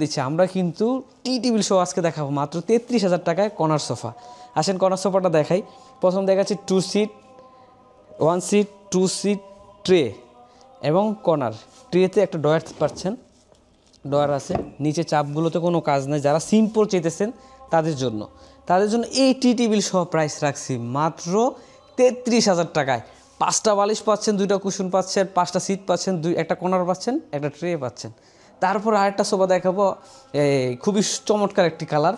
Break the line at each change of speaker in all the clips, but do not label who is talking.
দিচ্ছি আমরা কিন্তু টি টেবিল সহ আজকে দেখাবো মাত্র 33,000 টাকায় কর্নার সোফা। আসেন কর্নার সোফাটা দেখাই। প্রথম দেখাচ্ছি 2 সিট, 1 সিট, 2 সিট ট্রে এবং কর্নার। ট্রেতে একটা ডয়ার পাচ্ছেন, ডয়ার আছে। নিচে চাপগুলোতে কোনো কাজ নেই, যারা সিম্পল চেয়েছেন তাদের জন্য এই টি টেবিল সহ প্রাইস রাখছি মাত্র 33,000 টাকায়। 5টা বালিশ পাচ্ছেন, 2টা কুশন পাচ্ছেন, 5টা সিট পাচ্ছেন, একটা কর্নার পাচ্ছেন, একটা ট্রে পাচ্ছেন। তারপর আরেকটা সোফা দেখাবো, খুবই চমৎকার একটি কালার,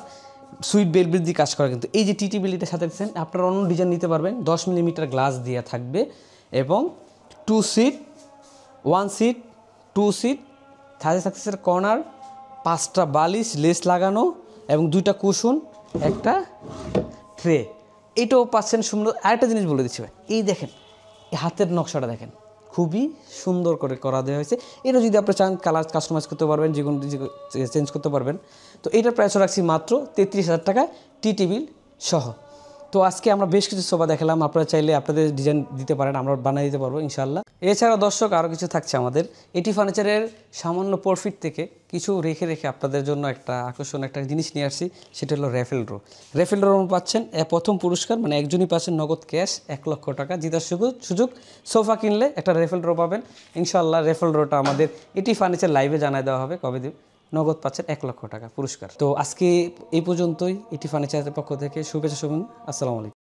সুইট বেলভেট দিয়ে কাজ করা। কিন্তু এই যে টি টেবিলটার সাথে দিচ্ছেন আপনারা অন্য ডিজাইন নিতে পারবেন। 10 মিলিমিটার গ্লাস দিয়ে থাকবে এবং 2 সিট, 1 সিট, 2 সিট, সাথে থাকছে কর্নার, 5টা বালিশ লেস লাগানো এবং 2টা কুশন, একটা ট্রে। এটাও পাচ্ছেন সুন্দর। আরেকটা জিনিস বলে দিচ্ছি ভাই, এই দেখেন এই হাতের নকশাটা দেখেন, খুবই সুন্দর করে করা দেওয়া হয়েছে। এটা যদি আপনি চান কালার কাস্টমাইজ করতে পারবেন, যে কোনো চেঞ্জ করতে পারবেন। তো এটার প্রাইসও রাখছি মাত্র 33,000 টাকায় টি টেবিল সহ। তো আজকে আমরা বেশ কিছু সোফা দেখালাম, আপনারা চাইলে আপনাদের ডিজাইন দিতে পারেন, আমরা বানিয়ে দিতে পারবো ইনশাআল্লাহ। এছাড়া দর্শক আরও কিছু থাকছে আমাদের এটি ফার্নিচারের সামান্য প্রফিট থেকে কিছু রেখে আপনাদের জন্য একটা আকর্ষণ একটা জিনিস নিয়ে আসছি, সেটা হলো র্যাফেল ড্র। র্যাফেল ড্র পাচ্ছেন প্রথম পুরস্কার, মানে একজনই পাচ্ছেন নগদ ক্যাশ 1 লক্ষ টাকা জেতার সুযোগ। সোফা কিনলে একটা র্যাফেল ড্র পাবেন ইনশাআল্লাহ। র্যাফেল ড্রটা আমাদের এটি ফার্নিচার লাইভে জানায় দেওয়া হবে কবে দিব। নগদ পাচ্ছেন 1 লক্ষ টাকা পুরস্কার। তো আজকে এই পর্যন্তই। এটি ফার্নিচারের পক্ষ থেকে শুভেচ্ছা শুভেচ্ছা। আসসালামু আলাইকুম।